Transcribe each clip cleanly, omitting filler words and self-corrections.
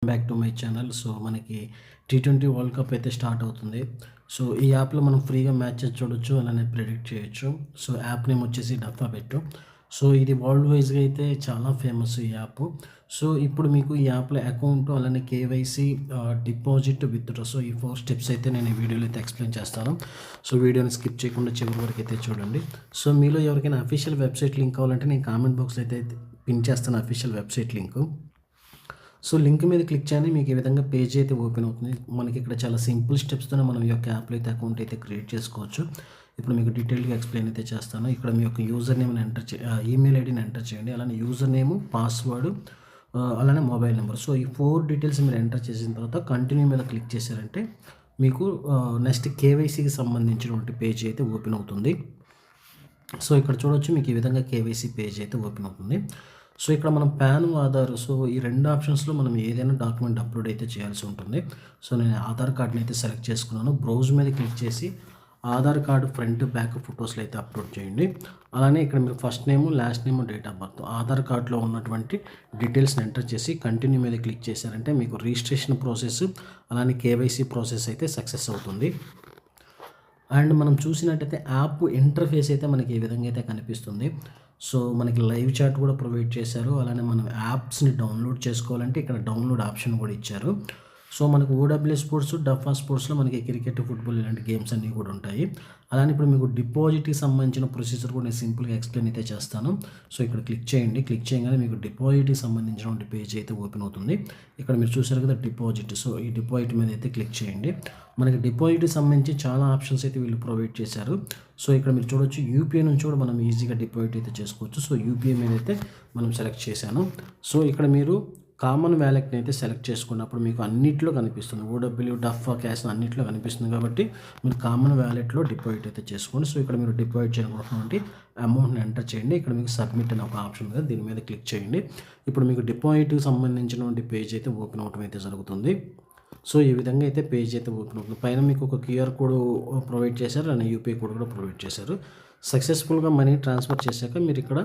Back to my channel. So మనకి T20 world cup అయితే start అవుతుంది. సో ఈ యాప్లో మనం ఫ్రీగా మ్యాచెస్ చూడొచ్చు, అలానే ప్రిడిక్ట్ చేయొచ్చు. సో యాప్ నేమ్ వచ్చేసి డఫా బెట్. సో ఇది వరల్డ్ వైజ్గా అయితే చాలా ఫేమస్ ఈ యాప్. సో ఇప్పుడు మీకు ఈ యాప్లో అకౌంట్, అలానే కేవైసీ, డిపాజిట్, విత్డ్రా, సో ఈ 4 స్టెప్స్ అయితే నేను ఈ వీడియోలో అయితే ఎక్స్ప్లెయిన్ చేస్తాను. సో వీడియోని స్కిప్ చేయకుండా చివరి వరకు అయితే చూడండి. సో మీలో ఎవరికైనా అఫీషియల్ వెబ్సైట్ లింక్ కావాలంటే నేను కామెంట్ బాక్స్లో అయితే పిన్ చేస్తాను official website link. So link మీద క్లిక్ చేయండి, మీకు ఈ విధంగా పేజ్ అయితే ఓపెన్ అవుతుంది. మనకి ఇక్కడ చాలా సింపుల్ స్టెప్స్తోనే మనం ఈ యొక్క యాప్లో అయితే అకౌంట్ అయితే క్రియేట్ చేసుకోవచ్చు. ఇప్పుడు మీకు డీటెయిల్గా ఎక్స్ప్లెయిన్ అయితే చేస్తాను. ఇక్కడ మీ యొక్క యూజర్ నేమ్ని ఈమెయిల్ ఐడిని ఎంటర్ చేయండి, అలానే యూజర్ నేము, పాస్వర్డ్, అలానే మొబైల్ నెంబర్. సో ఈ 4 డీటెయిల్స్ మీరు ఎంటర్ చేసిన తర్వాత కంటిన్యూ మీద క్లిక్ చేశారంటే మీకు నెక్స్ట్ కేవైసీకి సంబంధించినటువంటి పేజ్ అయితే ఓపెన్ అవుతుంది. సో ఇక్కడ చూడొచ్చు, మీకు ఈ విధంగా కేవైసీ పేజ్ అయితే ఓపెన్ అవుతుంది. సో ఇక్కడ మనం పాన్, ఆధార్, సో ఈ 2 ఆప్షన్స్లో మనం ఏదైనా డాక్యుమెంట్ అప్లోడ్ అయితే చేయాల్సి ఉంటుంది. సో నేను ఆధార్ కార్డ్ని అయితే సెలెక్ట్ చేసుకున్నాను. బ్రౌజ్ మీద క్లిక్ చేసి ఆధార్ కార్డు ఫ్రంట్, బ్యాక్ ఫొటోస్లో అయితే అప్లోడ్ చేయండి. అలానే ఇక్కడ మీరు first name, last name, date of birth, Aadhaar కార్డులో ఉన్నటువంటి డీటెయిల్స్ని ఎంటర్ చేసి కంటిన్యూ మీద క్లిక్ చేశారంటే మీకు రిజిస్ట్రేషన్ ప్రాసెస్, అలానే కేవైసీ ప్రాసెస్ అయితే సక్సెస్ అవుతుంది. అండ్ మనం చూసినట్టయితే యాప్ ఇంటర్ఫేస్ అయితే మనకి ఈ విధంగా అయితే కనిపిస్తుంది. సో మనకి లైవ్ చాట్ కూడా ప్రొవైడ్ చేశారు. అలానే మనం యాప్స్ని డౌన్లోడ్ చేసుకోవాలంటే ఇక్కడ డౌన్లోడ్ ఆప్షన్ కూడా ఇచ్చారు. సో మనకు ఓడబ్ల్యూ స్పోర్ట్స్, డఫా స్పోర్ట్స్లో మనకి క్రికెట్, ఫుట్బాల్ ఇలాంటి గేమ్స్ అన్నీ కూడా ఉంటాయి. అలానే ఇప్పుడు మీకు డిపాజిట్కి సంబంధించిన ప్రొసీజర్ కూడా నేను సింపుల్గా ఎక్స్ప్లెయిన్ అయితే చేస్తాను. సో ఇక్కడ క్లిక్ చేయండి, క్లిక్ చేయగానే మీకు డిపాజిట్కి సంబంధించినటువంటి పేజ్ అయితే ఓపెన్ అవుతుంది. ఇక్కడ మీరు చూసారు కదా డిపాజిట్. సో ఈ డిపాజిట్ మీద అయితే క్లిక్ చేయండి. మనకి డిపాజిట్కి సంబంధించి చాలా ఆప్షన్స్ అయితే వీళ్ళు ప్రొవైడ్ చేశారు. సో ఇక్కడ మీరు చూడొచ్చు, యూపీఐ నుంచి కూడా మనం ఈజీగా డిపాజిట్ అయితే చేసుకోవచ్చు. సో యూపీఐ మీద అయితే మనం సెలెక్ట్ చేశాను. సో ఇక్కడ మీరు కామన్ వ్యాలెట్ని అయితే సెలెక్ట్ చేసుకున్నప్పుడు మీకు అన్నిట్లో కనిపిస్తుంది. ఓడబ్ల్యూ, డఫా, క్యాష్ అన్నిట్లో కనిపిస్తుంది కాబట్టి మీరు కామన్ వ్యాలెట్లో డిపాజిట్ అయితే చేసుకోండి. సో ఇక్కడ మీరు డిపాజిట్ చేయాలనుకున్నటువంటి అమౌంట్ని ఎంటర్ చేయండి. ఇక్కడ మీకు సబ్మిట్ అనే ఒక ఆప్షన్ ఉంది, దీని మీద క్లిక్ చేయండి. ఇప్పుడు మీకు డిపాజిట్కి సంబంధించినటువంటి పేజ్ అయితే ఓపెన్ అవడం అయితే జరుగుతుంది. సో ఈ విధంగా అయితే పేజ్ అయితే ఓపెన్ అవుతుంది. పైన మీకు ఒక క్యూఆర్ కోడ్ ప్రొవైడ్ చేశారు, అండ్ యూపీఐ కోడ్ కూడా ప్రొవైడ్ చేశారు. సక్సెస్ఫుల్గా మనీ ట్రాన్స్ఫర్ చేశాక మీరు ఇక్కడ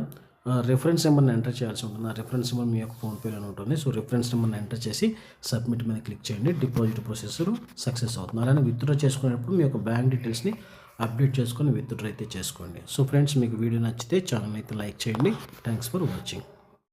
రిఫరెన్స్ నెంబర్ని ఎంటర్ చేయాల్సి ఉంటుంది. ఆ రిఫరెన్స్ నెంబర్ మీ యొక్క ఫోన్పేలో ఉంటుంది. సో రిఫరెన్స్ నెంబర్ని ఎంటర్ చేసి సబ్మిట్ మీద క్లిక్ చేయండి. డిపాజిట్ ప్రొసెసర్ సక్సెస్ అవుతుంది. అలానే విత్డ్రా చేసుకునేటప్పుడు మీ యొక్క బ్యాంక్ డీటెయిల్స్ని అప్డేట్ చేసుకొని విత్డ్రా అయితే చేసుకోండి. సో ఫ్రెండ్స్, మీకు వీడియో నచ్చితే ఛానల్ అయితే లైక్ చేయండి. Thanks for watching.